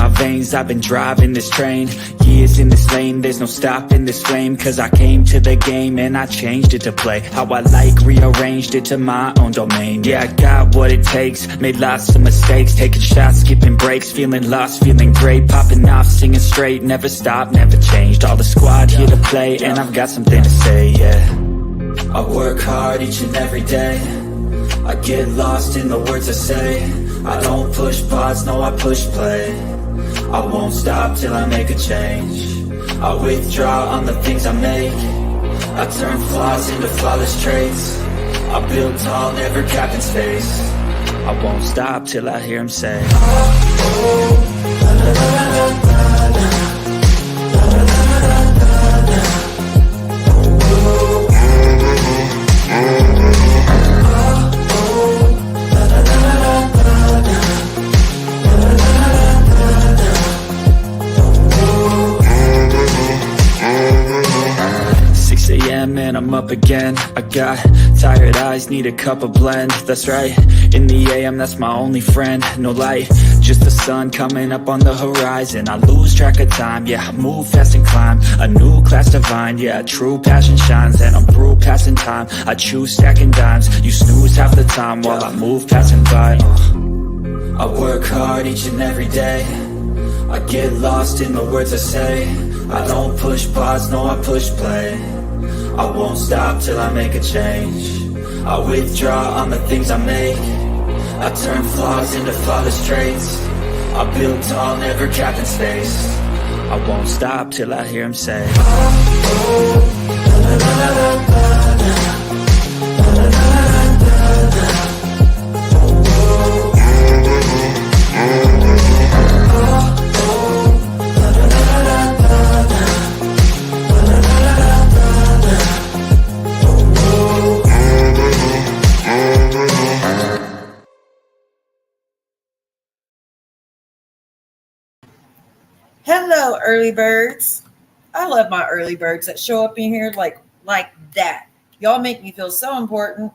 my veins, I've been driving this train. Years in this lane, there's no stopping this flame. Cause I came to the game and I changed it to play how I like, rearranged it to my own domain. Yeah, I got what it takes, made lots of mistakes, taking shots, skipping breaks, feeling lost, feeling great, popping off, singing straight, never stopped, never changed. All the squad here to play, and I've got something to say, yeah. I work hard each and every day, I get lost in the words I say. I don't push pause, no, I push play. I won't stop till I make a change. I withdraw on the things I make. I turn flaws into flawless traits. I build tall, never capped in space. I won't stop till I hear him say, oh, la, la, la, la, la, la. And I'm up again. I got tired eyes, need a cup of blend. That's right, in the AM, that's my only friend. No light, just the sun coming up on the horizon. I lose track of time, yeah, I move fast and climb a new class divine, yeah, true passion shines. And I'm through passing time, I choose stacking dimes. You snooze half the time while I move passing by. I work hard each and every day, I get lost in the words I say. I don't push pause, no, I push play. I won't stop till I make a change. I withdraw on the things I make. I turn flaws into flawless traits. I build tall, never capped in space. I won't stop till I hear him say, oh, la, la, la, la, la, la. Hello, early birds. I love my early birds that show up in here like that. Y'all make me feel so important.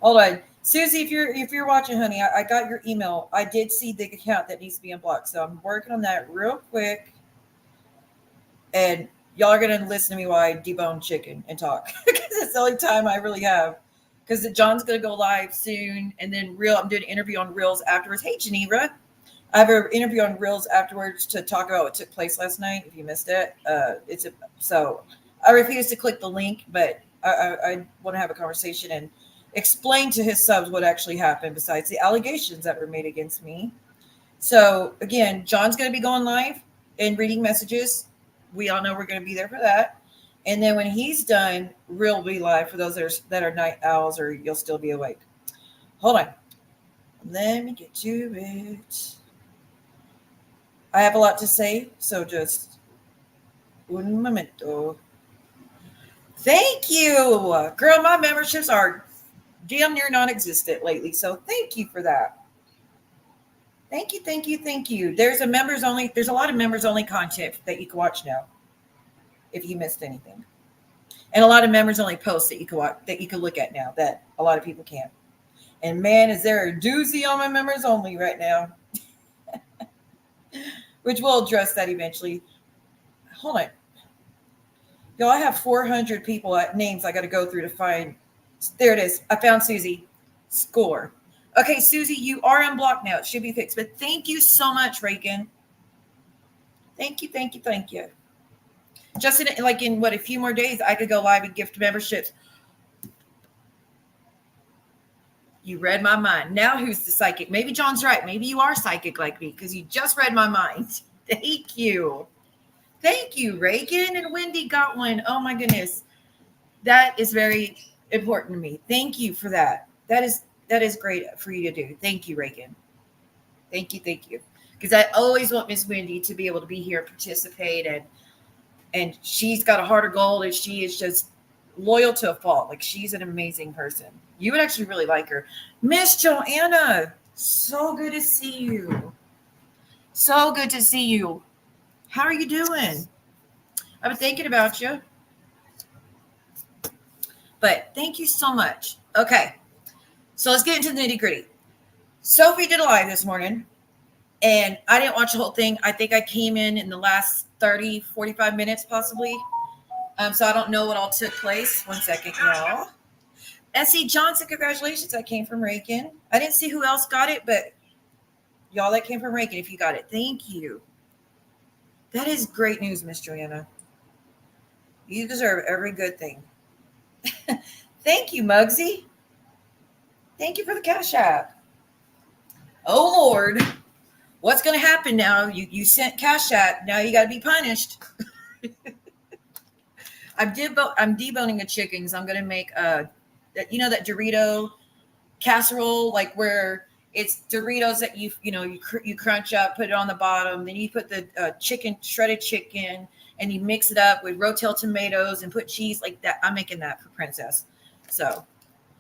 Hold on, Susie, if you're watching, honey, I got your email. I did see the account that needs to be unblocked, so I'm working on that real quick. And y'all are gonna listen to me while I debone chicken and talk because it's the only time I really have. Because John's gonna go live soon, and then I'm doing an interview on Reels afterwards. Hey, Geneva. I have an interview on Reels afterwards to talk about what took place last night. If you missed it, so I refuse to click the link, but I want to have a conversation and explain to his subs what actually happened besides the allegations that were made against me. So again, John's going to be going live and reading messages. We all know we're going to be there for that. And then when he's done, Reel will be live for those that are night owls, or you'll still be awake. Hold on. Let me get to it. I have a lot to say, so just un momento. Thank you. Girl, my memberships are damn near non-existent lately, so thank you for that. Thank you. There's a lot of members only content that you can watch now if you missed anything. And a lot of members only posts that you can watch, that you can look at now that a lot of people can't. And man, is there a doozy on my members only right now. Which we'll address that eventually. Hold on. Yo, I have 400 people at names I got to go through to find. There it is. I found Susie. Score. Okay, Susie, you are unblocked now. It should be fixed. But thank you so much, Reagan. Thank you. Just in a few more days, I could go live and gift memberships. You read my mind. Now who's the psychic? Maybe John's right. Maybe you are psychic like me because you just read my mind. Thank you. Reagan and Wendy got one. Oh my goodness. That is very important to me. Thank you for that. That is great for you to do. Thank you, Reagan. Thank you. Because I always want Miss Wendy to be able to be here and participate, and she's got a heart of gold, and she is just loyal to a fault. Like, she's an amazing person. You would actually really like her. Miss Joanna, so good to see you. How are you doing? I've been thinking about you. But thank you so much. Okay. So let's get into the nitty-gritty. Sophie did a live this morning. And I didn't watch the whole thing. I think I came in the last 30, 45 minutes possibly. So I don't know what all took place. One second, y'all. S.E. Johnson, congratulations. That came from Rakin. I didn't see who else got it, but y'all, that came from Rakin if you got it. Thank you. That is great news, Miss Joanna. You deserve every good thing. Thank you, Muggsy. Thank you for the Cash App. Oh, Lord. What's going to happen now? You sent Cash App. Now you got to be punished. I'm deboning a chicken. So I'm going to make that Dorito casserole, like where it's Doritos that you crunch up, put it on the bottom, then you put the shredded chicken, and you mix it up with Rotel tomatoes and put cheese like that. I'm making that for Princess. So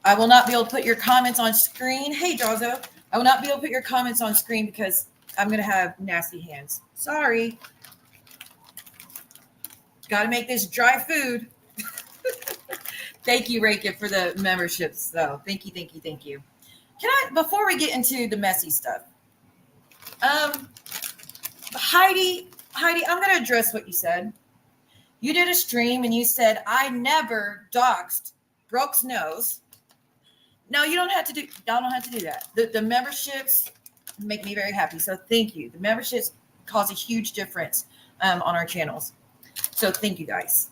I will not be able to put your comments on screen. Hey, Jazo. I will not be able to put your comments on screen because I'm going to have nasty hands. Sorry. Got to make this dry food. Thank you, Rakin, for the memberships, though. Thank you. Can I, before we get into the messy stuff, Heidi, I'm going to address what you said. You did a stream and you said, I never doxed Brooke's nose. No, you don't have to do that. The memberships make me very happy. So thank you. The memberships cause a huge difference on our channels. So thank you guys.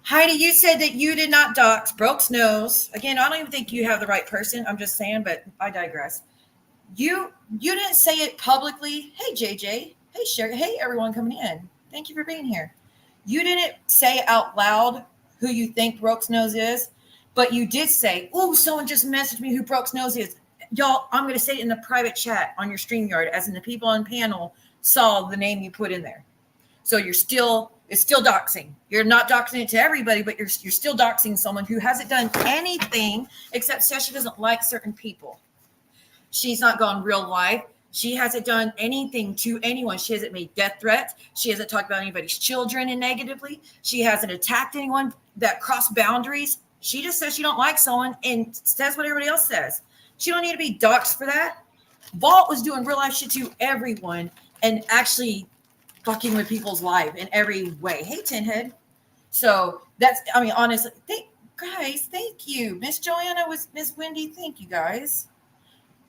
Heidi, you said that you did not dox Brooke's nose. Again, I don't even think you have the right person. I'm just saying, but I digress. You didn't say it publicly. Hey, JJ. Hey, Sherry. Hey, everyone coming in. Thank you for being here. You didn't say out loud who you think Brooke's nose is, but you did say, oh, someone just messaged me who Brooke's nose is. Y'all, I'm going to say it in the private chat on your StreamYard, as in the people on panel saw the name you put in there. So it's still doxing. You're not doxing it to everybody, but you're still doxing someone who hasn't done anything except say she doesn't like certain people. She's not gone real life. She hasn't done anything to anyone. She hasn't made death threats. She hasn't talked about anybody's children negatively. She hasn't attacked anyone that crossed boundaries. She just says she don't like someone and says what everybody else says. She don't need to be doxed for that. Vault was doing real life shit to everyone and actually fucking with people's life in every way. Hey, Tinhead. So honestly, thank you. Miss Joanna was Miss Wendy. Thank you, guys.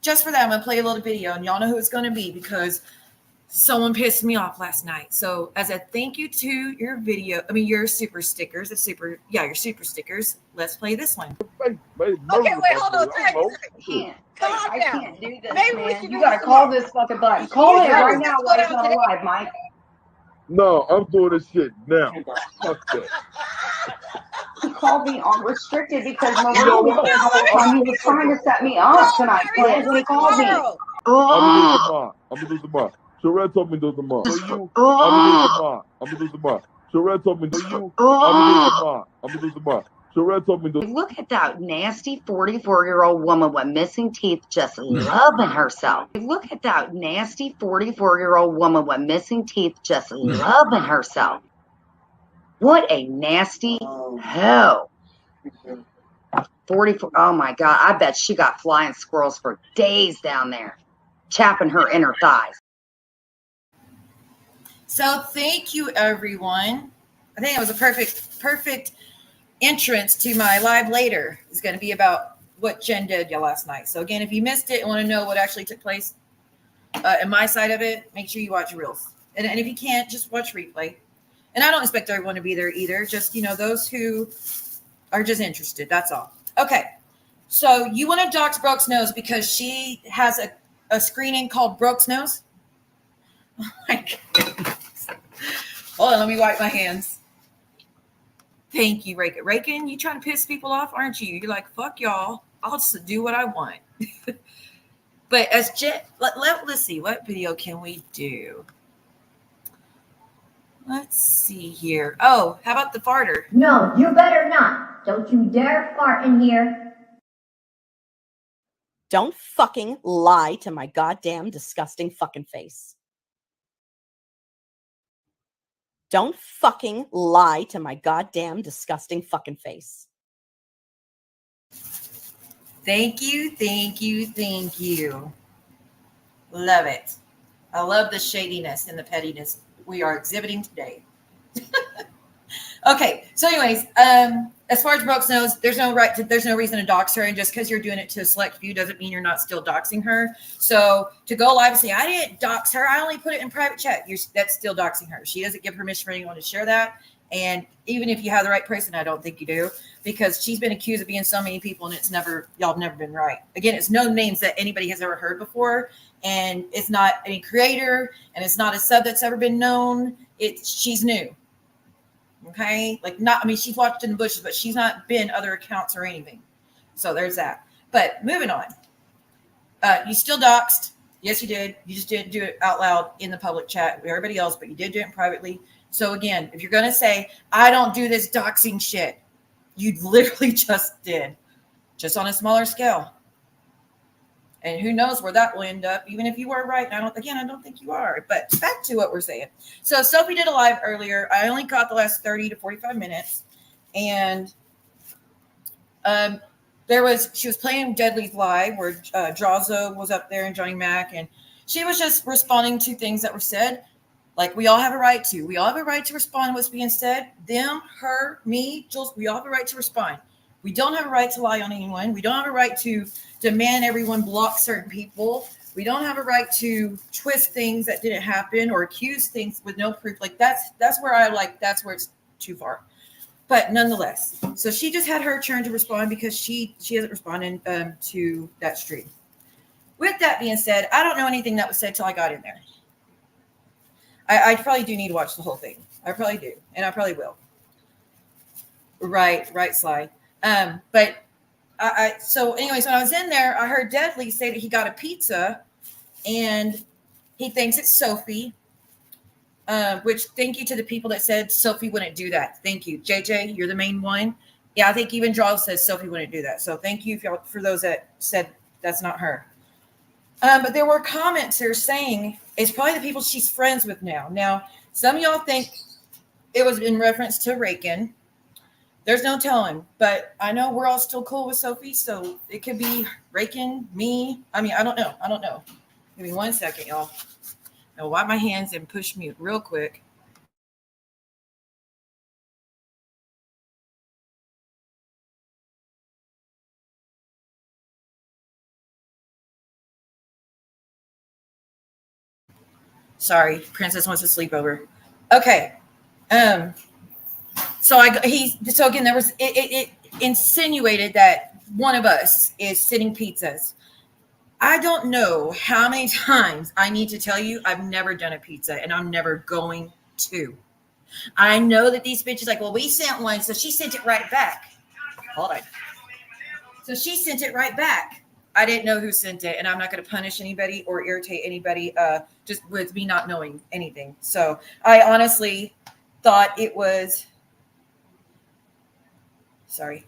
Just for that, I'm going to play a little video, and y'all know who it's going to be because someone pissed me off last night. So as a thank you to your super stickers, your super stickers, let's play this one. Okay, wait, hold on. I can't do this, man. You got to call this fucking button. Call it right now while it's not alive, Mike. No, I'm doing this shit now. Fuck that. He called me unrestricted because my mom was there the whole time. He was trying to set me up tonight, Clint, when he called me. I'm gonna do tomorrow. Sherelle told me to do tomorrow. So you, I'm gonna do tomorrow. Sherelle told me to you. I'm gonna do tomorrow. Sherelle told me to. Look at that nasty 44-year-old woman with missing teeth just loving herself. Look at that nasty 44-year-old woman with missing teeth just loving herself. What a nasty hell. 44. Oh my God. I bet she got flying squirrels for days down there, chapping her inner thighs. So thank you, everyone. I think it was a perfect entrance to my live later. It's going to be about what Jen did last night. So again, if you missed it and want to know what actually took place in my side of it, make sure you watch Reels. And if you can't, just watch replay. And I don't expect everyone to be there either. Just, those who are just interested. That's all. Okay. So you want to dox Brooke's nose because she has a screening called Brooke's Nose? Oh my God. Hold on. Let me wipe my hands. Thank you, Rakin. Rakin, you trying to piss people off, aren't you? You're like, fuck y'all. I'll just do what I want. But as Jen, let's see. What video can we do? Let's see here. Oh, how about the farter? No, you better not. Don't you dare fart in here. Don't fucking lie to my goddamn disgusting fucking face. Don't fucking lie to my goddamn disgusting fucking face. Thank you. Love it. I love the shadiness and the pettiness we are exhibiting today. Okay, so anyways, as far as Brooks knows, there's no reason to dox her, and just because you're doing it to a select few doesn't mean you're not still doxing her. So to go live and say I didn't dox her, I only put it in private chat, that's still doxing her. She doesn't give permission for anyone to share that, and even if you have the right person, I don't think you do, because she's been accused of being so many people, and y'all have never been right. Again, it's no names that anybody has ever heard before, and it's not any creator, and it's not a sub that's ever been known. She's new. Okay, she's watched in the bushes, but she's not been other accounts or anything. So there's that. But moving on, you still doxed. Yes, you did. You just didn't do it out loud in the public chat with everybody else, but you did do it privately. So again, if you're gonna say I don't do this doxing shit, you literally just did, just on a smaller scale. And who knows where that will end up, even if you were right. I don't think you are. But back to what we're saying. So Sophie did a live earlier. I only caught the last 30 to 45 minutes. And she was playing Deadly's live where Drazo was up there and Johnny Mac. And she was just responding to things that were said. Like we all have a right to. We all have a right to respond to what's being said. Them, her, me, Jules, we all have a right to respond. We don't have a right to lie on anyone. We don't have a right to demand everyone block certain people. We don't have a right to twist things that didn't happen or accuse things with no proof. Like that's where that's where it's too far. But nonetheless, so she just had her turn to respond because she hasn't responded to that stream. With that being said, I don't know anything that was said till I got in there. I probably do need to watch the whole thing. I probably do, and I probably will. Right, Sly. But so anyways, when I was in there, I heard Deadly say that he got a pizza and he thinks it's Sophie, which thank you to the people that said Sophie wouldn't do that. Thank you. JJ, you're the main one. Yeah, I think even Draw says Sophie wouldn't do that. So thank you for those that said that's not her. But there were comments there saying it's probably the people she's friends with now. Now, some of y'all think it was in reference to Rakin. There's no telling, but I know we're all still cool with Sophie, so it could be Rakin, me. I mean, I don't know. Give me 1 second, y'all. I'll wipe my hands and push mute real quick. Sorry, Princess wants to sleep over. Okay. So again, there was it insinuated that one of us is sitting pizzas. I don't know how many times I need to tell you I've never done a pizza and I'm never going to. I know that these bitches like, well, we sent one, so she sent it right back. Hold on. So she sent it right back. I didn't know who sent it, and I'm not going to punish anybody or irritate anybody just with me not knowing anything. So I honestly thought it was... Sorry.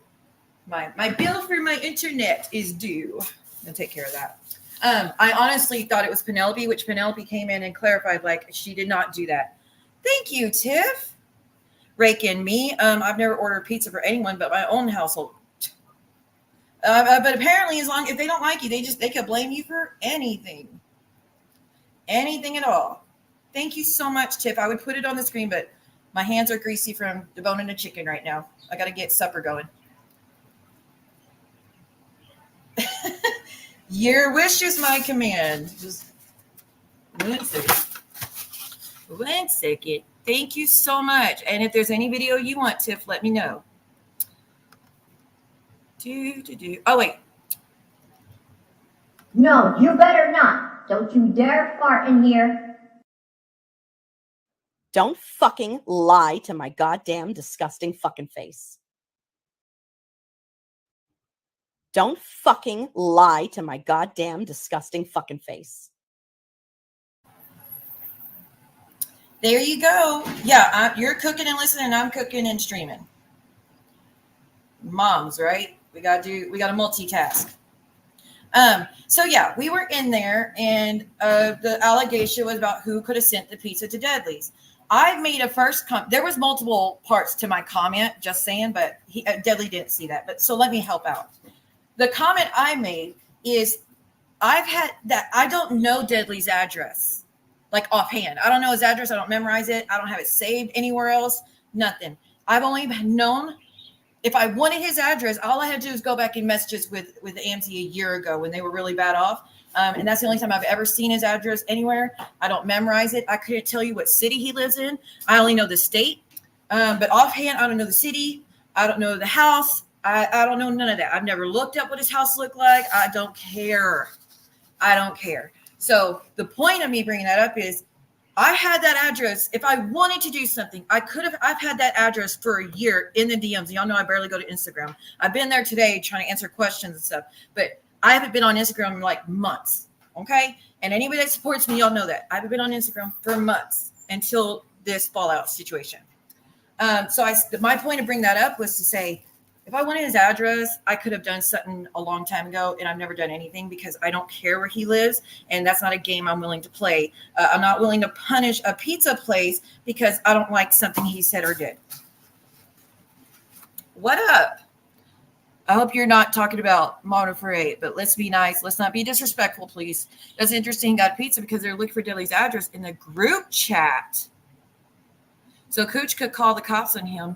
My bill for my internet is due. I'm going to take care of that. I honestly thought it was Penelope, which Penelope came in and clarified, like, she did not do that. Thank you, Tiff. Rakin, me. I've never ordered pizza for anyone but my own household. But apparently, if they don't like you, they could blame you for anything. Anything at all. Thank you so much, Tiff. I would put it on the screen, but my hands are greasy from deboning a chicken right now. I got to get supper going. Your wish is my command. Just 1 second. 1 second. Thank you so much. And if there's any video you want, Tiff, let me know. Oh, wait. No, you better not. Don't you dare fart in here. Don't fucking lie to my goddamn disgusting fucking face. Don't fucking lie to my goddamn disgusting fucking face. There you go. Yeah, you're cooking and listening, and I'm cooking and streaming. Moms, right? We got to multitask. So yeah, we were in there, and the allegation was about who could have sent the pizza to Deadly's. I made a first there was multiple parts to my comment, just saying, but Deadly didn't see that. But so let me help out. The comment I made is I don't know Deadly's address. like offhand. I don't know his address. I don't memorize it. I don't have it saved anywhere else. Nothing. I've only known if I wanted his address, all I had to do is go back in messages with AMC a year ago when they were really bad off. And that's the only time I've ever seen his address anywhere. I don't memorize it. I couldn't tell you what city he lives in. I only know the state. But offhand, I don't know the city. I don't know the house. I don't know none of that. I've never looked up what his house looked like. I don't care. I don't care. So the point of me bringing that up is I had that address. If I wanted to do something, I've had that address for a year in the DMs. Y'all know I barely go to Instagram. I've been there today trying to answer questions and stuff, but I haven't been on Instagram in like months. Okay. And anybody that supports me, y'all know that I haven't been on Instagram for months until this fallout situation. So my point of bringing that up was to say, if I wanted his address, I could have done something a long time ago, and I've never done anything because I don't care where he lives, and that's not a game I'm willing to play. I'm not willing to punish a pizza place because I don't like something he said or did. What up? I hope you're not talking about Mono for 8, but let's be nice. Let's not be disrespectful, please. That's interesting. He got pizza because they're looking for Dudley's address in the group chat. So Cooch could call the cops on him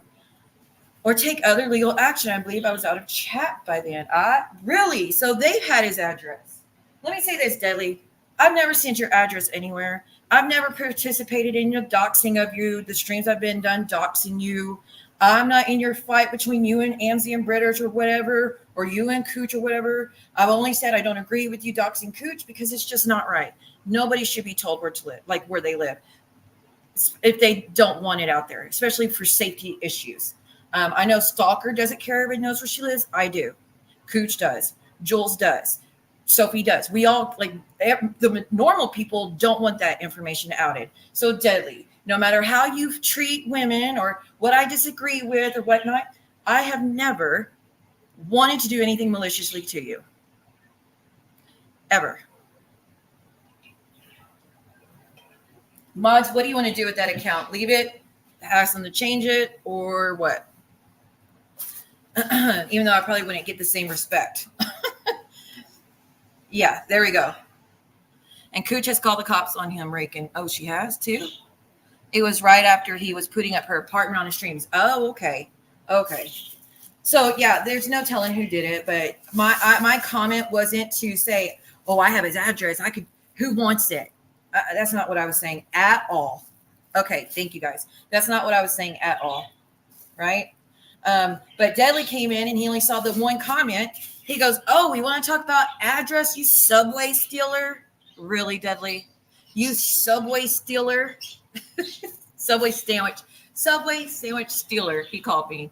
or take other legal action. I believe I was out of chat by then. Really? So they've had his address. Let me say this, Dudley. I've never sent your address anywhere. I've never participated in your doxing of you. The streams I've been done doxing you. I'm not in your fight between you and Amzie and Britters or whatever, or you and Cooch or whatever. I've only said I don't agree with you doxing Cooch because it's just not right. Nobody should be told where to live, like where they live, if they don't want it out there, especially for safety issues. I know Stalker doesn't care. Everybody knows where she lives. I do. Cooch does. Jules does. Sophie does. We all, like, the normal people don't want that information outed. So Deadly, no matter how you treat women or what I disagree with or whatnot, I have never wanted to do anything maliciously to you. Ever. Mods, what do you want to do with that account? Leave it, ask them to change it, or what? Even though I probably wouldn't get the same respect. Yeah, there we go. And Cooch has called the cops on him, Rakin. Oh, she has too? It was right after he was putting up her apartment on the streams. Oh, okay. Okay. So, yeah, there's no telling who did it, but my comment wasn't to say, oh, I have his address. Who wants it? That's not what I was saying at all. Okay, thank you guys. That's not what I was saying at all, right? But Deadly came in and he only saw the one comment. He goes, oh, we want to talk about address, you Subway stealer? Really, Deadly? You Subway stealer? Subway sandwich stealer, he called me.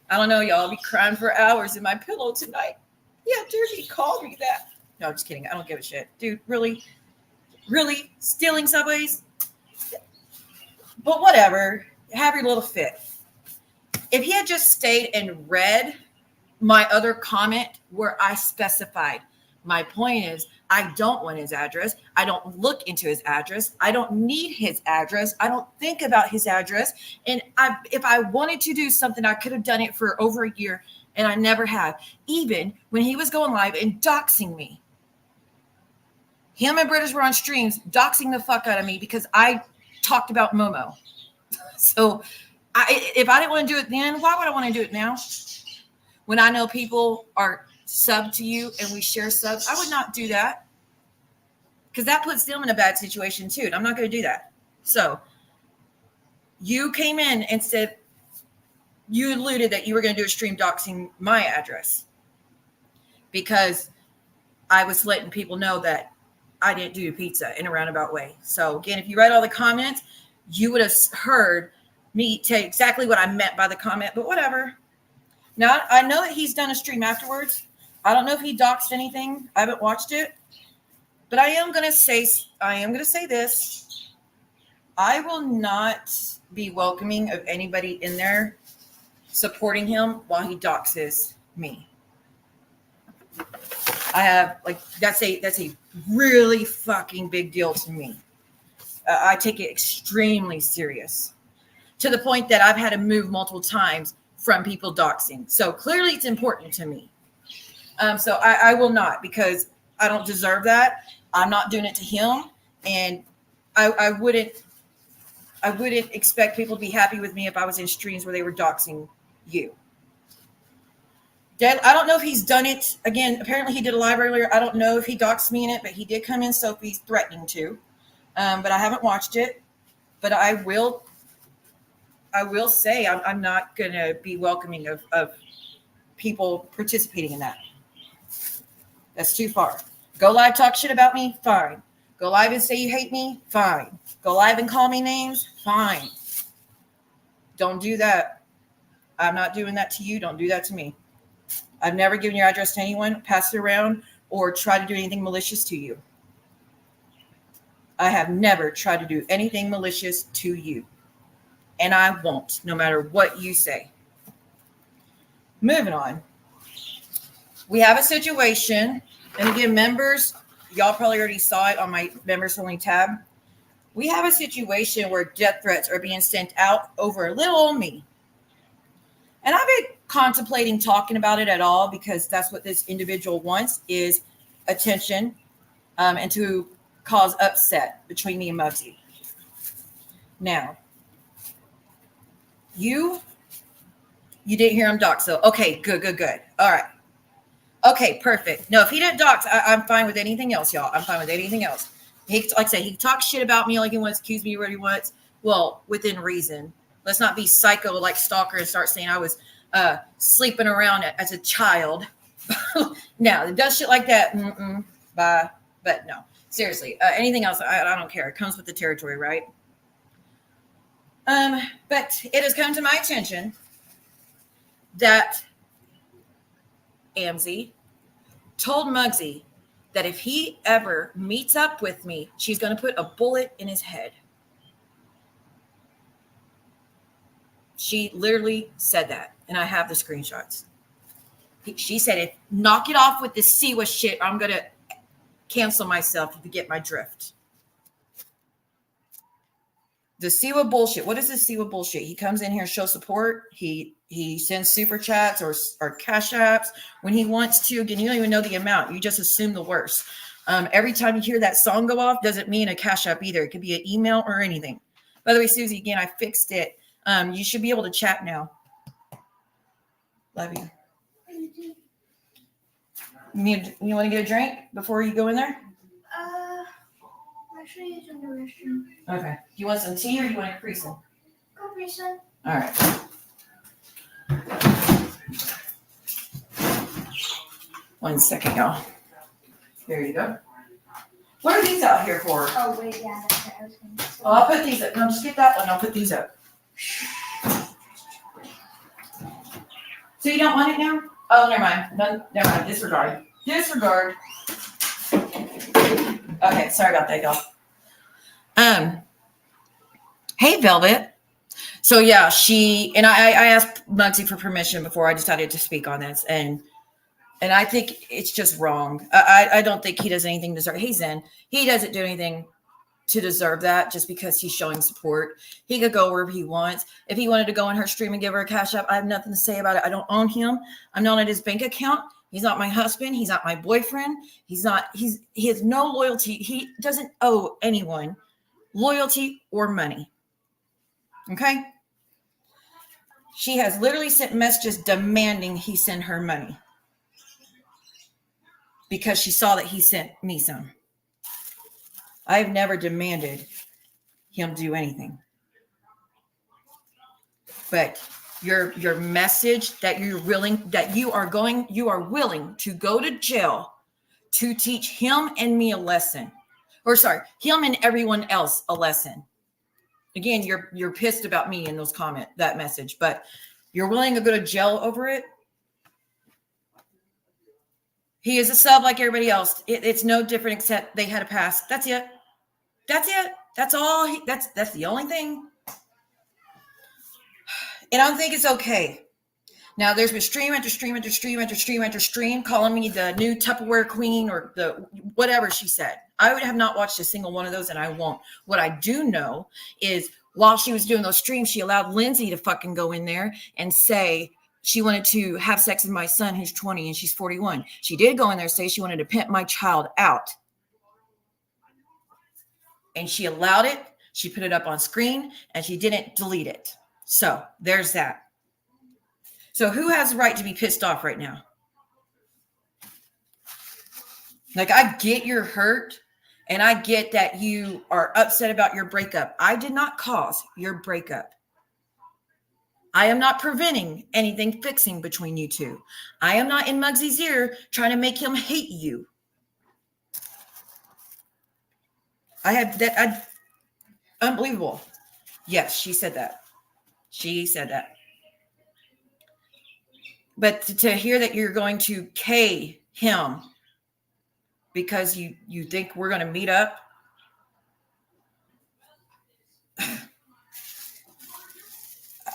I don't know, y'all. I'll be crying for hours in my pillow tonight. Yeah, dude, he called me that. No, just kidding. I don't give a shit. Dude, really? Really? Stealing Subways? But whatever. Have your little fit. If he had just stayed and read my other comment where I specified, my point is, I don't want his address. I don't look into his address. I don't need his address. I don't think about his address. And if I wanted to do something, I could have done it for over a year, and I never have. Even when he was going live and doxing me. Him and British were on streams doxing the fuck out of me because I talked about Momo. So if I didn't want to do it then, why would I want to do it now? When I know people are sub to you and we share subs, I would not do that because that puts them in a bad situation too. And I'm not going to do that. So you came in and said, you alluded that you were going to do a stream doxing my address because I was letting people know that I didn't do pizza in a roundabout way. So again, if you read all the comments, you would have heard me tell you exactly what I meant by the comment, but whatever. Now, I know that he's done a stream afterwards. I don't know if he doxed anything. I haven't watched it, but I am going to say this. I will not be welcoming of anybody in there supporting him while he doxes me. I have that's a really fucking big deal to me. I take it extremely serious to the point that I've had to move multiple times from people doxing. So clearly it's important to me. So I will not, because I don't deserve that. I'm not doing it to him. And I wouldn't expect people to be happy with me if I was in streams where they were doxing you. I don't know if he's done it again. Apparently he did a live earlier. I don't know if he doxed me in it, but he did come in Sophie's threatening to. But I haven't watched it. But I will say I'm not going to be welcoming of people participating in that. That's too far. Go live, talk shit about me, fine. Go live and say you hate me, fine. Go live and call me names, fine. Don't do that. I'm not doing that to you. Don't do that to me. I've never given your address to anyone, passed it around, or tried to do anything malicious to you. I have never tried to do anything malicious to you. And I won't, no matter what you say. Moving on. We have a situation, and again, members, y'all probably already saw it on my members only tab. We have a situation where death threats are being sent out over little old me. And I've been contemplating talking about it at all because that's what this individual wants is attention and to cause upset between me and Muggsy. Now, you didn't hear him dox, so okay, good. All right. Okay, perfect. No, if he didn't dox, I'm fine with anything else, y'all. I'm fine with anything else. Like I said, he talks shit about me like he wants, accuse me what he wants. Well, within reason. Let's not be psycho like stalker and start saying I was sleeping around as a child. No, it does shit like that. Bye. But no, seriously, anything else, I don't care. It comes with the territory, right? But it has come to my attention that Amzie told Muggsy that if he ever meets up with me, she's going to put a bullet in his head. She literally said that, and I have the screenshots. She said, "If knock it off with this Siwa shit, I'm going to cancel myself if you get my drift." The Siwa bullshit. What is this Siwa bullshit? He comes in here, show support. He sends super chats or cash apps when he wants to. Again, you don't even know the amount. You just assume the worst. Every time you hear that song go off, doesn't mean a cash app either. It could be an email or anything. By the way, Susie, again, I fixed it. You should be able to chat now. Love you. You want to get a drink before you go in there? Actually, it's in the restroom. Okay. Do you want some tea or do you want a Capri Sun? Capri Sun. All right. One second, y'all. There you go. What are these out here for? Oh, wait, yeah, that's what I was going to say. Oh, I'll put these up. No, just get that one. I'll put these up. So you don't want it now? Oh, never mind. No, never mind. Disregard. Disregard. Okay, sorry about that, y'all. Hey, Velvet. So yeah, I asked Muggsy for permission before I decided to speak on this, and I think it's just wrong. I don't think he does anything to deserve. Hey, Zen, he doesn't do anything to deserve that just because he's showing support. He could go wherever he wants. If he wanted to go in her stream and give her a cash app, I have nothing to say about it. I don't own him. I'm not at his bank account. He's not my husband. He's not my boyfriend. He has no loyalty. He doesn't owe anyone loyalty or money. Okay? She has literally sent messages demanding he send her money because she saw that he sent me some. I've never demanded him do anything. But your message that you are willing to go to jail to teach him and me a lesson. Or sorry, him and everyone else a lesson. Again, you're pissed about me in that message, but you're willing to go to jail over it. He is a sub like everybody else. It's no different except they had a pass. That's it. That's it. That's all. That's the only thing. And I don't think it's okay. Now, there's been stream after stream after stream after stream after stream calling me the new Tupperware queen or the whatever she said. I would have not watched a single one of those, and I won't. What I do know is while she was doing those streams, she allowed Lindsay to fucking go in there and say she wanted to have sex with my son who's 20 and she's 41. She did go in there and say she wanted to pimp my child out. and she allowed it. She put it up on screen and she didn't delete it. So there's that. So who has the right to be pissed off right now? Like, I get you're hurt and I get that you are upset about your breakup. I did not cause your breakup. I am not preventing anything fixing between you two. I am not in Muggsy's ear trying to make him hate you. I had that. Unbelievable. Yes, she said that. She said that. But to hear that you're going to K him because you think we're going to meet up.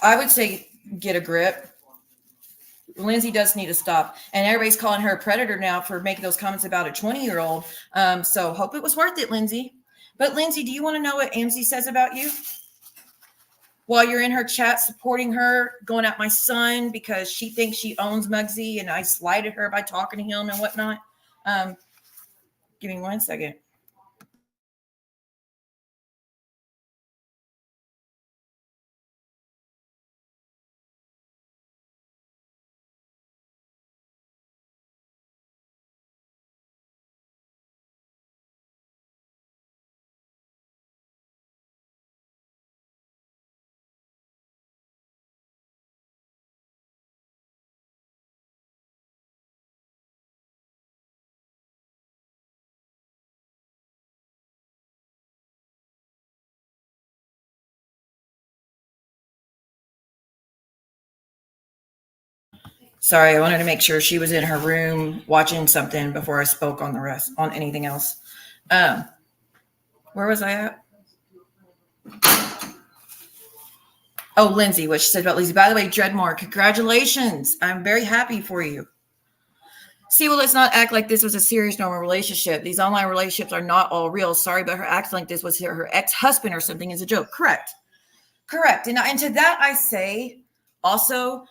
I would say get a grip. Lindsay does need to stop. And everybody's calling her a predator now for making those comments about a 20-year-old. So hope it was worth it, Lindsay. But Lindsay, do you want to know what Amzie says about you? While you're in her chat supporting her, going at my son because she thinks she owns Muggsy and I slighted her by talking to him and whatnot. Give me 1 second. Sorry, I wanted to make sure she was in her room watching something before I spoke on the rest, on anything else. Where was I at? Oh, Lindsay, what she said about Lindsay. By the way, Dreadmore, congratulations. I'm very happy for you. See, well, let's not act like this was a serious normal relationship. These online relationships are not all real. Sorry, but her acting like this was her ex-husband or something is a joke. Correct. And to that I say also,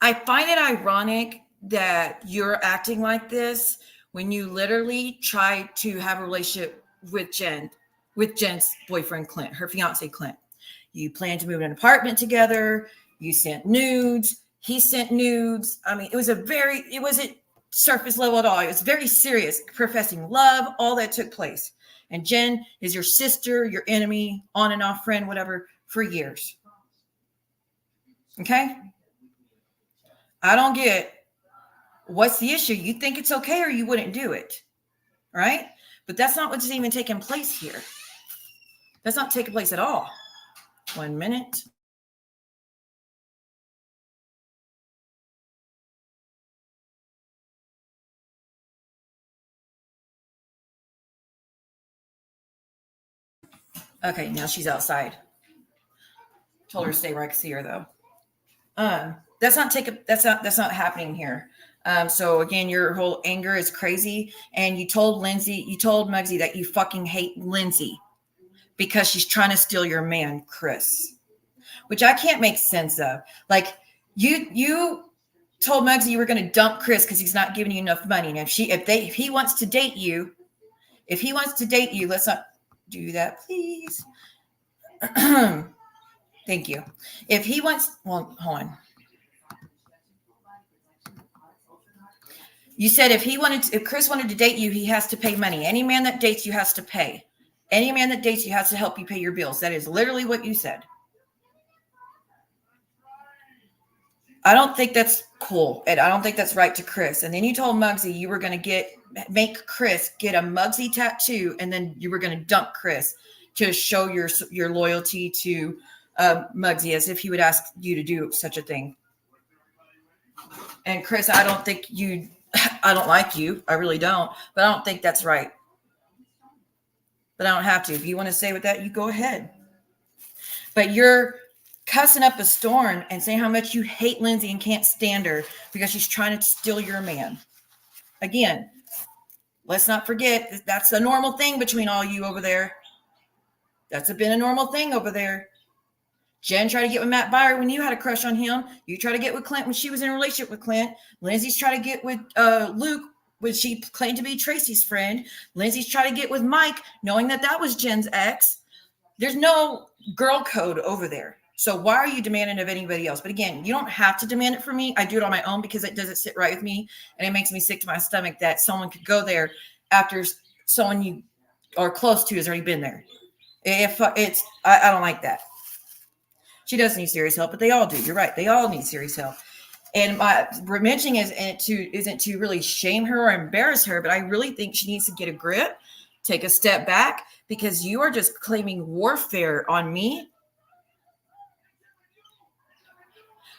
I find it ironic that you're acting like this when you literally try to have a relationship with Jen's boyfriend, Clint, her fiance, Clint. You planned to move in an apartment together. You sent nudes. He sent nudes. I mean, it wasn't surface level at all. It was very serious, professing love, all that took place. And Jen is your sister, your enemy, on and off friend, whatever, for years. Okay? I don't get what's the issue. You think it's okay or you wouldn't do it, right? But that's not what's even taking place here. That's not taking place at all. 1 minute. Okay, now she's outside. Told her to stay where I could see her though. That's not happening here. So again, your whole anger is crazy. And you told Muggsy that you fucking hate Lindsay because she's trying to steal your man, Chris, which I can't make sense of. Like you told Muggsy you were going to dump Chris because he's not giving you enough money. And if he wants to date you, let's not do that, please. Thank you. If he wants, well, hold on. You said if Chris wanted to date you, he has to pay money. Any man that dates you has to pay. Any man that dates you has to help you pay your bills. That is literally what you said. I don't think that's cool. And I don't think that's right to Chris. And then you told Muggsy you were going to make Chris get a Muggsy tattoo. And then you were going to dump Chris to show your loyalty to Muggsy, as if he would ask you to do such a thing. And Chris, I don't like you. I really don't. But I don't think that's right. But I don't have to. If you want to say with that, you go ahead. But you're cussing up a storm and saying how much you hate Lindsay and can't stand her because she's trying to steal your man. Again, let's not forget that's a normal thing between all you over there. That's been a normal thing over there. Jen tried to get with Matt Byer when you had a crush on him. You tried to get with Clint when she was in a relationship with Clint. Lindsay's trying to get with Luke when she claimed to be Tracy's friend. Lindsay's trying to get with Mike, knowing that was Jen's ex. There's no girl code over there. So why are you demanding of anybody else? But again, you don't have to demand it from me. I do it on my own because it doesn't sit right with me. And it makes me sick to my stomach that someone could go there after someone you are close to has already been there. I don't like that. She does need serious help, but they all do. You're right. They all need serious help. And my mentioning isn't to really shame her or embarrass her, but I really think she needs to get a grip, take a step back, because you are just claiming warfare on me.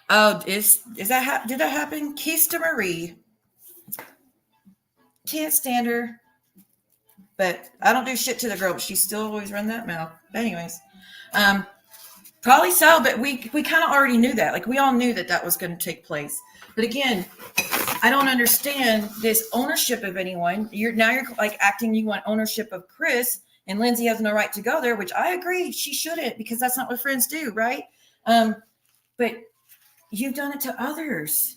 Oh, did that happen? Kista Marie. Can't stand her. But I don't do shit to the girl, but she still always run that mouth. But anyways, probably so, but we kind of already knew that. Like, we all knew that was going to take place. But again, I don't understand this ownership of anyone. You're like acting you want ownership of Chris, and Lindsay has no right to go there, which I agree she shouldn't, because that's not what friends do, right? But you've done it to others.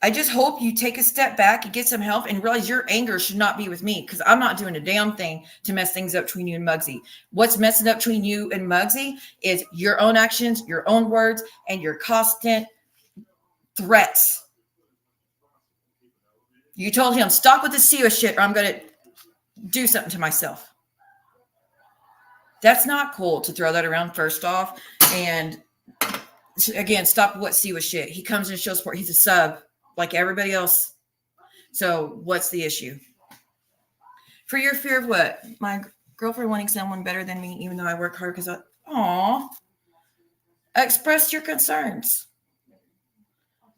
I just hope you take a step back and get some help and realize your anger should not be with me, because I'm not doing a damn thing to mess things up between you and Muggsy. What's messing up between you and Muggsy is your own actions, your own words, and your constant threats. You told him, stop with the Siwa shit or I'm going to do something to myself. That's not cool to throw that around, first off. And again, stop what Siwa shit. He comes and shows support. He's a sub like everybody else. So what's the issue? For your fear of what? My girlfriend wanting someone better than me, even though I work hard because express your concerns.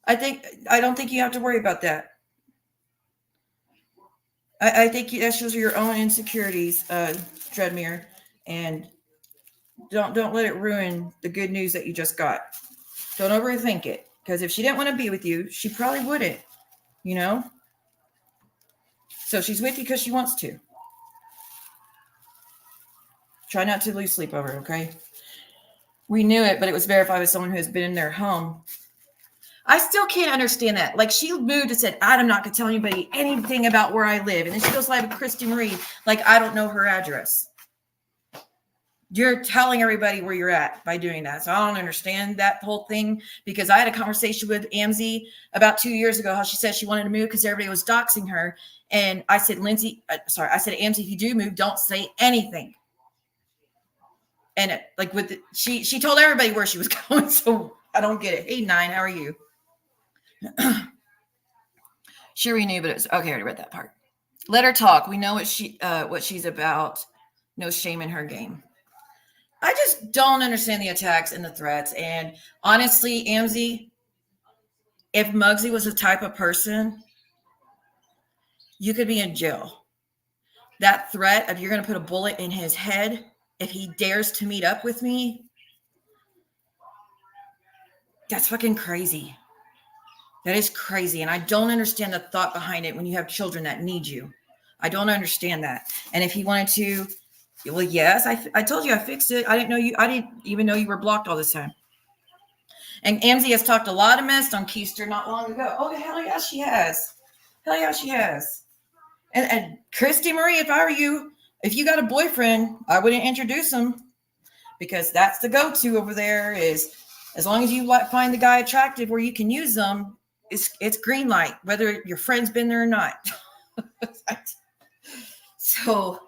I don't think you have to worry about that. I think that shows your own insecurities, Dreadmere, and don't let it ruin the good news that you just got. Don't overthink it, because if she didn't want to be with you, she probably wouldn't, you know? So she's with you because she wants to. Try not to lose sleep over it, okay? We knew it, but it was verified with someone who has been in their home. I still can't understand that. Like, she moved and said, I'm not going to tell anybody anything about where I live. And then she goes live with Christy Marie, like I don't know her address. You're telling everybody where you're at by doing that. So I don't understand that whole thing, because I had a conversation with Amzie about 2 years ago, how she said she wanted to move because everybody was doxing her. And I said, Amzie, if you do move, don't say anything. And she told everybody where she was going. So I don't get it. Hey, 9, how are you? She already knew, but it was okay. I already read that part. Let her talk. We know what she's about. No shame in her game. I just don't understand the attacks and the threats. And honestly, Amzie, if Muggsy was the type of person, you could be in jail. That threat of you're going to put a bullet in his head if he dares to meet up with me, that's fucking crazy. That is crazy. And I don't understand the thought behind it when you have children that need you. I don't understand that. And if he wanted to, well, yes, I told you I fixed it. I didn't even know you were blocked all this time. And Amzie has talked a lot of mess on Keister not long ago. Oh, hell yeah, she has. Hell yeah, she has. And Christy Marie, if I were you, if you got a boyfriend, I wouldn't introduce him, because that's the go-to over there. Is as long as you find the guy attractive where you can use them, it's green light, whether your friend's been there or not. So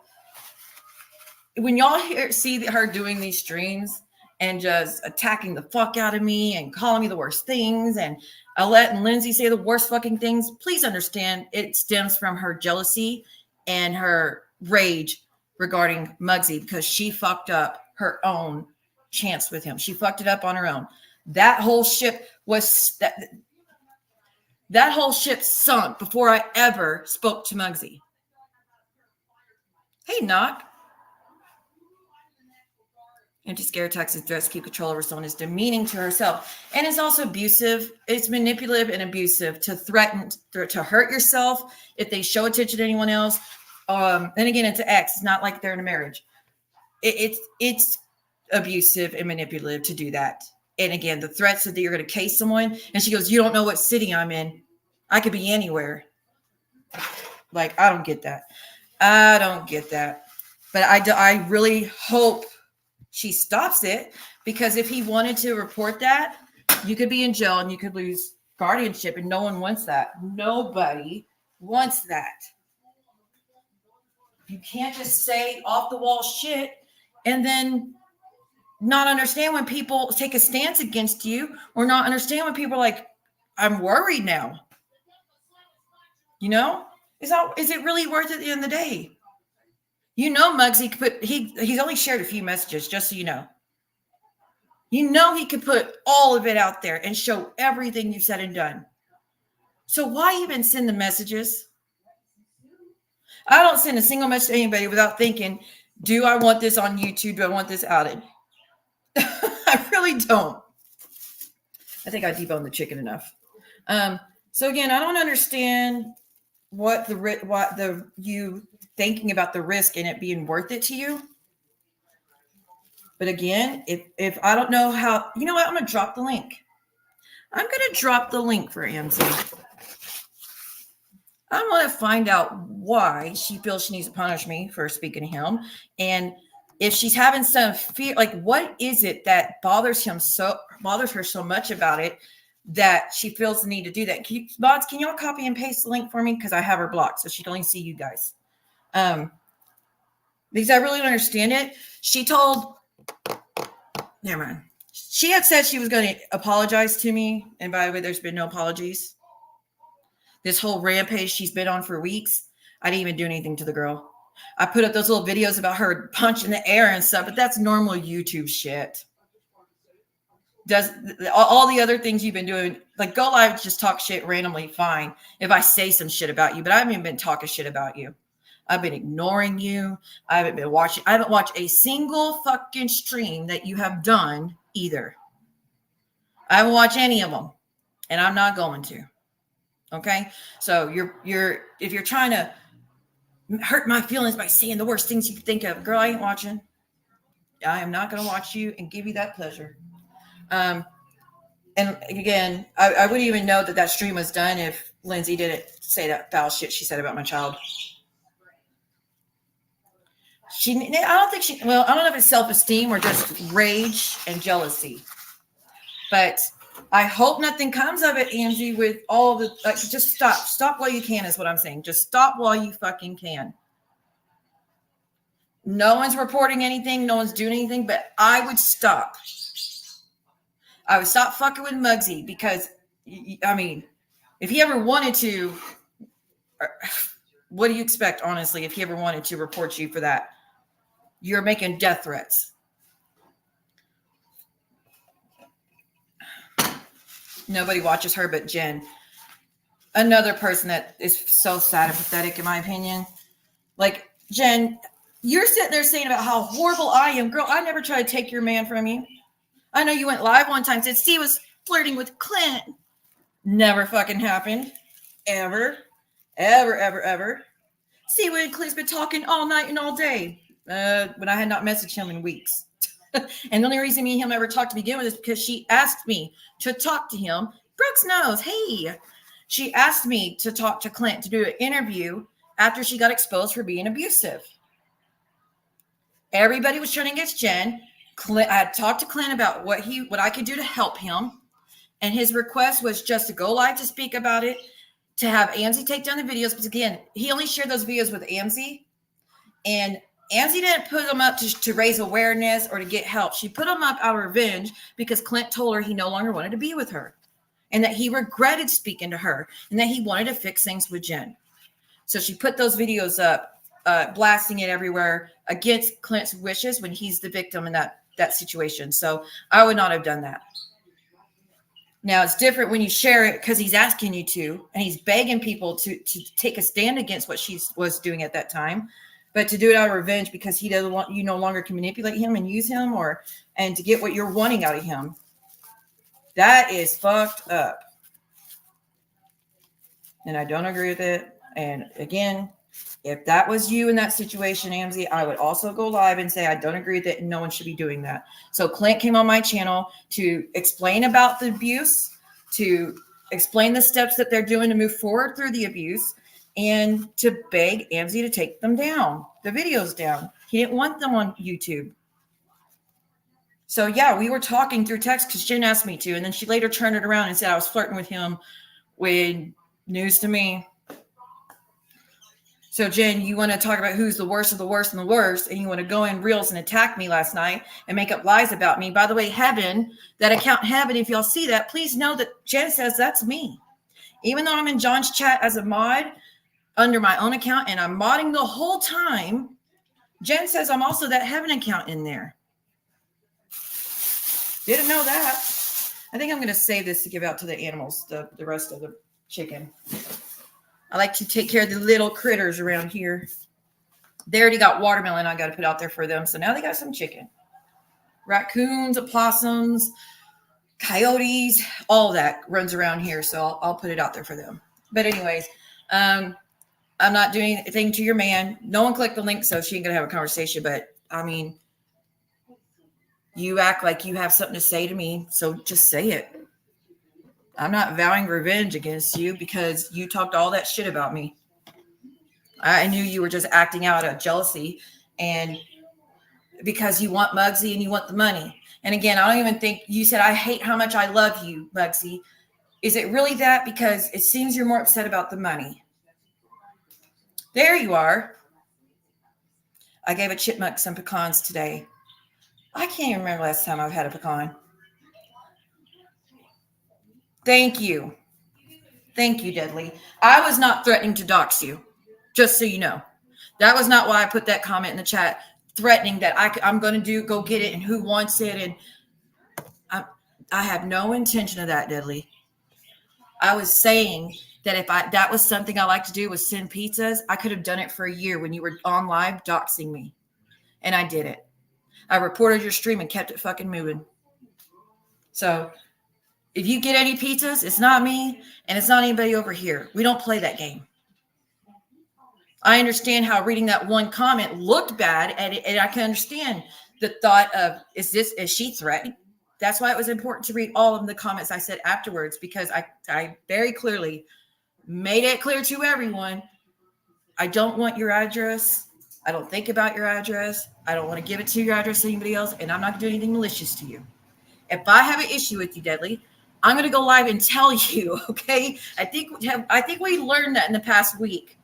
when y'all see her doing these streams and just attacking the fuck out of me and calling me the worst things, and Alette and Lindsay say the worst fucking things, please understand it stems from her jealousy and her rage regarding Muggsy, because she fucked up her own chance with him. She fucked it up on her own. That whole ship that whole ship sunk before I ever spoke to Muggsy. Hey, Knock. Empty scare attacks and threats keep control over someone is demeaning to herself. And it's also abusive. It's manipulative and abusive to threaten to hurt yourself if they show attention to anyone else. And again, it's an ex. It's not like they're in a marriage. It's abusive and manipulative to do that. And again, the threats that you're going to case someone. And she goes, you don't know what city I'm in. I could be anywhere. Like, I don't get that. I don't get that. But I really hope she stops it, because if he wanted to report that, you could be in jail and you could lose guardianship, and no one wants that. Nobody wants that. You can't just say off the wall shit and then not understand when people take a stance against you, or not understand when people are like, I'm worried now. You know, is it really worth it at the end of the day? You know, Muggsy could put, he's only shared a few messages, just so you know. You know, he could put all of it out there and show everything you've said and done. So why even send the messages? I don't send a single message to anybody without thinking, do I want this on YouTube? Do I want this outed? I really don't. I think I deboned the chicken enough. So again, I don't understand what you thinking about the risk and it being worth it to you. But again, if I don't know how, you know what? I'm going to drop the link. I'm going to drop the link for AMZ. I want to find out why she feels she needs to punish me for speaking to him. And if she's having some fear, like what is it that bothers her so much about it that she feels the need to do that? Mods, can y'all copy and paste the link for me? Because I have her blocked, so she can only see you guys. Because I really don't understand it. She told, never mind. She had said she was going to apologize to me. And by the way, there's been no apologies. This whole rampage she's been on for weeks, I didn't even do anything to the girl. I put up those little videos about her punching the air and stuff, but that's normal YouTube shit. Does all the other things you've been doing, like go live, just talk shit randomly, fine. If I say some shit about you, but I haven't even been talking shit about you. I've been ignoring you. I haven't watched a single fucking stream that you have done either. I haven't watched any of them, and I'm not going to. Okay, so if you're trying to hurt my feelings by saying the worst things you can think of, girl, I ain't watching. I am not going to watch you and give you that pleasure. And again, I wouldn't even know that stream was done if Lindsay didn't say that foul shit she said about my child. I don't know if it's self-esteem or just rage and jealousy, but I hope nothing comes of it, Angie, with all the, like, just stop while you can is what I'm saying. Just stop while you fucking can. No one's reporting anything. No one's doing anything, but I would stop. I would stop fucking with Muggsy because, I mean, if he ever wanted to, what do you expect, honestly, if he ever wanted to report you for that? You're making death threats. Nobody watches her but Jen. Another person that is so sad and pathetic, in my opinion. Like, Jen, you're sitting there saying about how horrible I am. Girl, I never tried to take your man from you. I know you went live one time, said Steve was flirting with Clint. Never fucking happened. Ever. Ever, ever, ever. See, when Clint's been talking all night and all day. When I had not messaged him in weeks. And the only reason me and him ever talked to begin with is because she asked me to talk to him. Brooks knows. Hey, she asked me to talk to Clint to do an interview after she got exposed for being abusive. Everybody was turning against Jen. I had talked to Clint about what I could do to help him. And his request was just to go live to speak about it, to have Amzi take down the videos. Because again, he only shared those videos with Amzi. And Amzi didn't put them up to raise awareness or to get help. She put them up out of revenge because Clint told her he no longer wanted to be with her and that he regretted speaking to her and that he wanted to fix things with Jen. So she put those videos up, blasting it everywhere against Clint's wishes when he's the victim in that situation. So I would not have done that. Now, it's different when you share it because he's asking you to, and he's begging people to take a stand against what she was doing at that time. But to do it out of revenge because he doesn't want, you no longer can manipulate him and use him, and to get what you're wanting out of him, that is fucked up. And I don't agree with it. And again, if that was you in that situation, Amzi, I would also go live and say I don't agree with it and no one should be doing that. So Clint came on my channel to explain about the abuse, to explain the steps that they're doing to move forward through the abuse, and to beg Amzi to take them down, the videos down. He didn't want them on YouTube. So yeah, we were talking through text because Jen asked me to, and then she later turned it around and said I was flirting with him. With news to me. So Jen, you want to talk about who's the worst of the worst and the worst, and you want to go in reels and attack me last night and make up lies about me. By the way, Heaven, that account Heaven, if y'all see that, please know that Jen says that's me. Even though I'm in John's chat as a mod under my own account and I'm modding the whole time, Jen says I'm also that Heaven account in there. Didn't know that. I think I'm going to save this to give out to the animals, the rest of the chicken. I like to take care of the little critters around here. They already got watermelon I got to put out there for them. So now they got some chicken. Raccoons, opossums, coyotes, all that runs around here. So I'll put it out there for them. But anyways, I'm not doing anything to your man. No one clicked the link, so she ain't going to have a conversation. But, I mean, you act like you have something to say to me, so just say it. I'm not vowing revenge against you because you talked all that shit about me. I knew you were just acting out of jealousy and because you want Muggsy and you want the money. And again, I don't even think you said, I hate how much I love you, Muggsy. Is it really that? Because it seems you're more upset about the money. There you are. I gave a chipmunk some pecans today. I can't even remember last time I've had a pecan. Thank you. Thank you, Deadly. I was not threatening to dox you, just so you know. That was not why I put that comment in the chat, threatening that I'm going to go get it and who wants it. And I have no intention of that, Deadly. I was saying that if that was something I like to do was send pizzas, I could have done it for a year when you were on live doxing me. And I did it. I reported your stream and kept it fucking moving. So if you get any pizzas, it's not me and it's not anybody over here. We don't play that game. I understand how reading that one comment looked bad, and I can understand the thought of, is she threatening? That's why it was important to read all of the comments I said afterwards, because I very clearly made it clear to everyone, I don't want your address. I don't think about your address. I don't want to give it to your address to anybody else, and I'm not going to do anything malicious to you. If I have an issue with you, Deadly, I'm going to go live and tell you, okay? I think we learned that in the past week.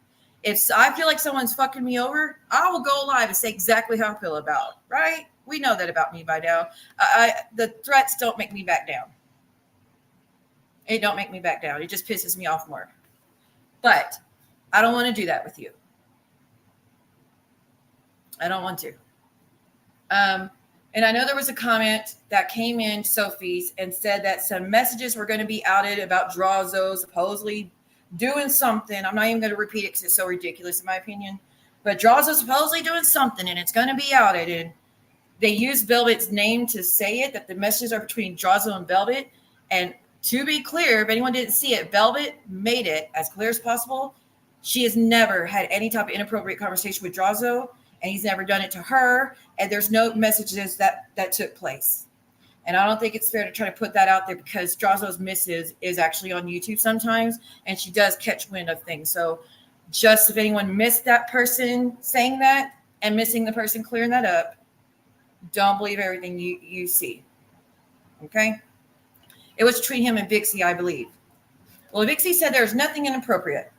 If I feel like someone's fucking me over, I will go live and say exactly how I feel about it, right? We know that about me by now. The threats don't make me back down. It don't make me back down. It just pisses me off more. But I don't want to do that with you. I don't want to. And I know there was a comment that came in, Sophie's, and said that some messages were going to be outed about Drazo supposedly doing something. I'm not even going to repeat it because it's so ridiculous in my opinion. But Drazo supposedly doing something, and it's going to be outed. And they used Velvet's name to say it, that the messages are between Drazo and Velvet. And to be clear, if anyone didn't see it, Velvet made it as clear as possible. She has never had any type of inappropriate conversation with Drazo, and he's never done it to her. And there's no messages that took place. And I don't think it's fair to try to put that out there because Drazo's missus is actually on YouTube sometimes, and she does catch wind of things. So just if anyone missed that person saying that and missing the person clearing that up, don't believe everything you see. Okay? It was between him and Vixie, I believe. Well, Vixie said there's nothing inappropriate.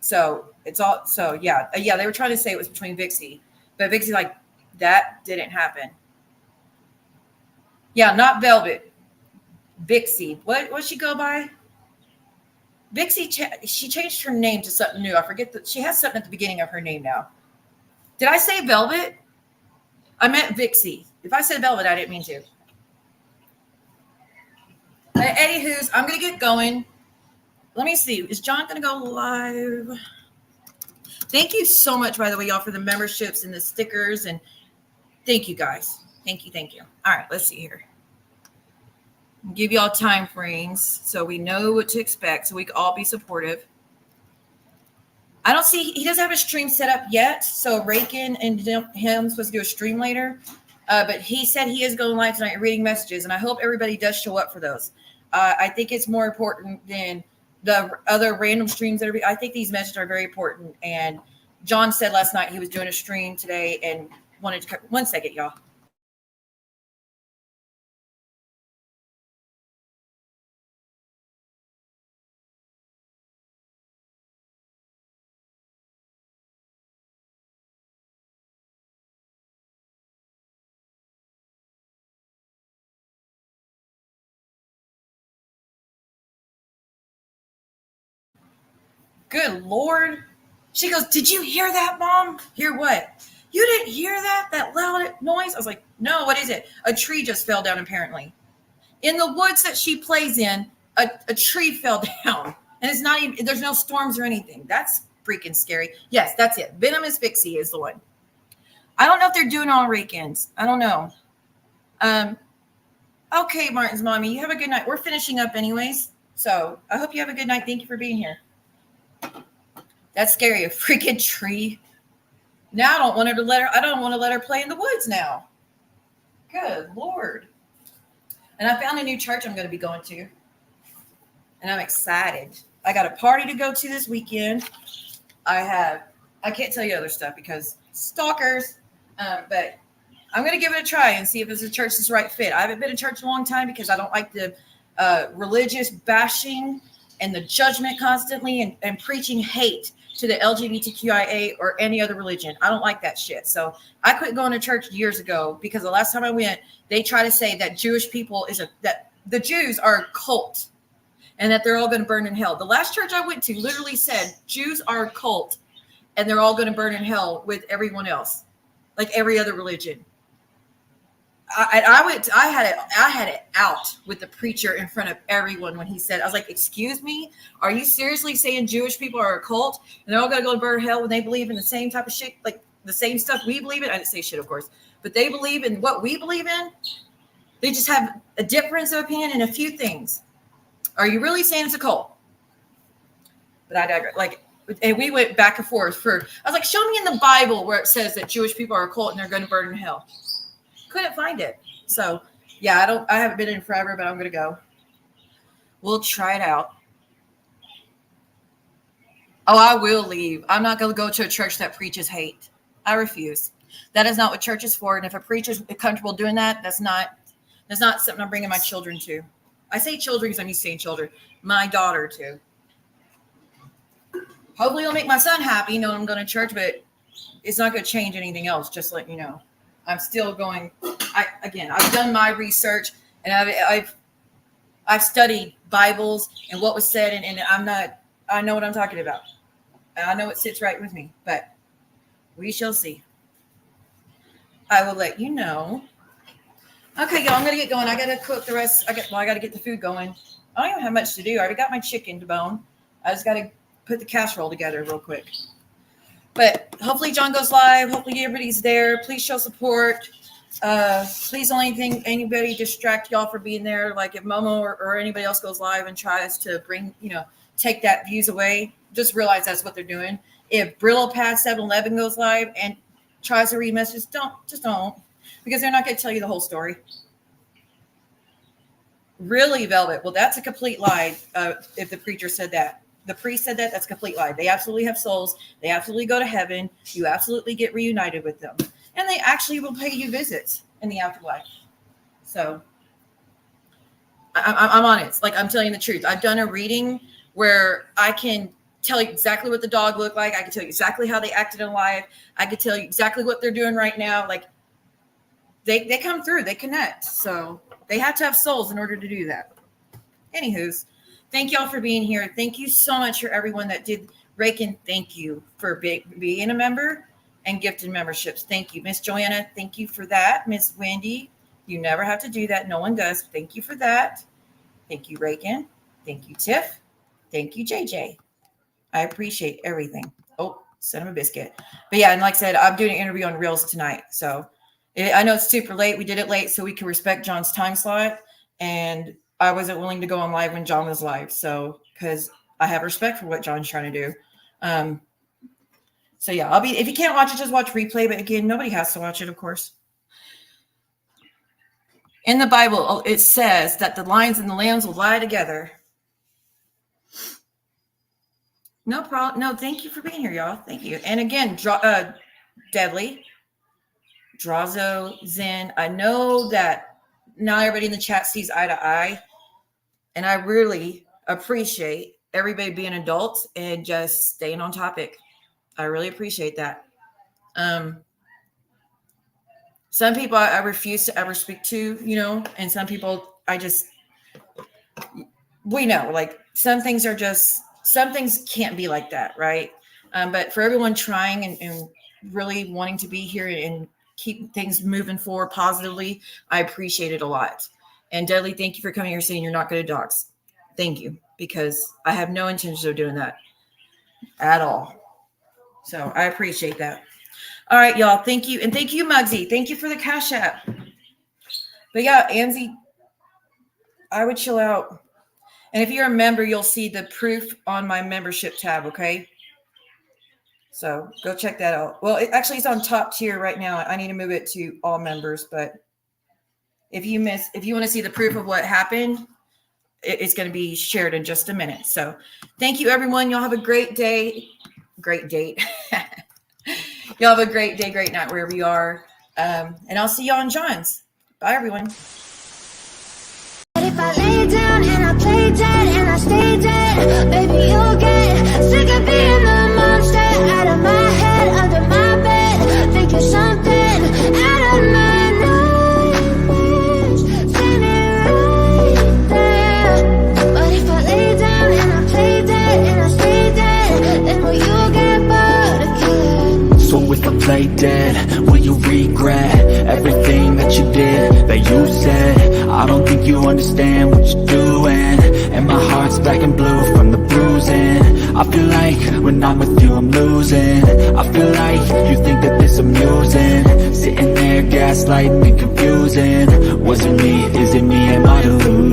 So it's all, so yeah, they were trying to say it was between Vixie, but Vixie like, that didn't happen. Yeah, not Velvet. Vixie. What'd she go by? Vixie, she changed her name to something new. I forget that she has something at the beginning of her name now. Did I say Velvet? I meant Vixie. If I said Velvet, I didn't mean to. But anywho's, I'm going to get going. Let me see. Is John going to go live? Thank you so much, by the way, y'all, for the memberships and the stickers. And thank you, guys. Thank you. All right, let's see here. I'll give y'all time frames so we know what to expect, so we can all be supportive. I don't see, he doesn't have a stream set up yet, so Rakin and him supposed to do a stream later, but he said he is going live tonight reading messages, and I hope everybody does show up for those. I think it's more important than the other random streams that are, I think these messages are very important. And John said last night he was doing a stream today and wanted to, 1 second, y'all. Good Lord. She goes, did you hear that, Mom? Hear what? You didn't hear that? That loud noise? I was like, no, what is it? A tree just fell down, apparently. In the woods that she plays in, a tree fell down. And it's not even, there's no storms or anything. That's freaking scary. Yes, that's it. Venom Asphyxie is the one. I don't know if they're doing all weekends. I don't know. Okay, Martin's mommy, you have a good night. We're finishing up anyways. So I hope you have a good night. Thank you for being here. That's scary. A freaking tree. Now I don't want to let her play in the woods now. Good Lord. And I found a new church I'm going to be going to. And I'm excited. I got a party to go to this weekend. I can't tell you other stuff because stalkers. But I'm going to give it a try and see if it's a church that's the right fit. I haven't been in church a long time because I don't like the religious bashing and the judgment constantly and preaching hate to the LGBTQIA or any other religion. I don't like that shit. So I quit going to church years ago because the last time I went, they try to say that Jewish people that the Jews are a cult and that they're all going to burn in hell. The last church I went to literally said Jews are a cult and they're all going to burn in hell with everyone else, like every other religion. I had it out with the preacher in front of everyone when he said, I was like, excuse me, are you seriously saying Jewish people are a cult and they're all going to go to burn hell when they believe in the same type of shit, like the same stuff we believe in? I didn't say shit, of course, but they believe in what we believe in. They just have a difference of opinion in a few things. Are you really saying it's a cult? But I digress. And we went back and forth I was like, show me in the Bible where it says that Jewish people are a cult and they're going to burn in hell. Couldn't find it. So yeah, I haven't been in forever, but I'm going to go. We'll try it out. Oh, I will leave. I'm not going to go to a church that preaches hate. I refuse. That is not what church is for. And if a preacher's comfortable doing that, that's not something I'm bringing my children to. I say children because I'm used to saying children. My daughter too. Hopefully it'll make my son happy knowing I'm going to church, but it's not going to change anything else. Just let you know. I'm still going. I've done my research and I've studied Bibles and what was said, and I know what I'm talking about. And I know it sits right with me, but we shall see. I will let you know. Okay, y'all, I'm gonna get going. I gotta cook the rest. I gotta get the food going. I don't even have much to do. I already got my chicken to bone. I just gotta put the casserole together real quick. But hopefully John goes live. Hopefully everybody's there. Please show support. Please don't anybody distract y'all from being there. Like if Momo or anybody else goes live and tries to take that views away, just realize that's what they're doing. If Brillo Pad 711 goes live and tries to read messages, don't, because they're not going to tell you the whole story. Really, Velvet? Well, that's a complete lie. If the preacher said that. The priest said that, that's a complete lie. They absolutely have souls. They absolutely go to heaven. You absolutely get reunited with them. And they actually will pay you visits in the afterlife. So I'm on it. Like I'm telling you the truth. I've done a reading where I can tell you exactly what the dog looked like. I can tell you exactly how they acted in life. I could tell you exactly what they're doing right now. Like they come through. They connect. So they have to have souls in order to do that. Anywho's. Thank y'all for being here. Thank you so much for everyone that did Reagan. Thank you for being a member and gifted memberships. Thank you. Miss Joanna, thank you for that. Miss Wendy, you never have to do that. No one does. Thank you for that. Thank you, Reagan. Thank you, Tiff. Thank you, JJ. I appreciate everything. Oh, son of a biscuit. But yeah, and like I said, I'm doing an interview on Reels tonight. So I know it's super late. We did it late so we can respect John's time slot. And I wasn't willing to go on live when John was live. So, because I have respect for what John's trying to do. So yeah, if you can't watch it, just watch replay. But again, nobody has to watch it, of course. In the Bible, it says that the lions and the lambs will lie together. No problem. No, thank you for being here, y'all. Thank you. And again, Deadly, Drazo, Zen. I know that not everybody in the chat sees eye to eye, and I really appreciate everybody being adults and just staying on topic. I really appreciate that. Some people I refuse to ever speak to, you know, and some people we know, like some things can't be like that, right? But for everyone trying and really wanting to be here and keep things moving forward positively, I appreciate it a lot. And Deadly, thank you for coming here saying you're not going to dox. Thank you, because I have no intention of doing that at all. So I appreciate that. All right, y'all. Thank you. And thank you, Muggsy. Thank you for the Cash App. But yeah, Anzi, I would chill out. And if you're a member, you'll see the proof on my membership tab, okay? So go check that out. Well, it's on top tier right now. I need to move it to all members. But if you want to see the proof of what happened, it's going to be shared in just a minute. So thank you, everyone. Y'all have a great day. Great date. Y'all have a great day, great night, wherever you are. And I'll see y'all on John's. Bye, everyone. If I lay down and I play dead and I stay dead, baby, you'll get sick of being the monster out of my head, under my bed, thinking something out of my nightmares, standing right there. But if I lay down and I play dead and I stay dead, then will you get bored of killing? So if I play dead, will you regret everything that you did, that you said? I don't think you understand what you're doing, and my heart's black and blue from the bruising. I feel like when I'm with you I'm losing. I feel like you think that this amusing, sitting there gaslighting and confusing. Was it me? Is it me? Am I deluding?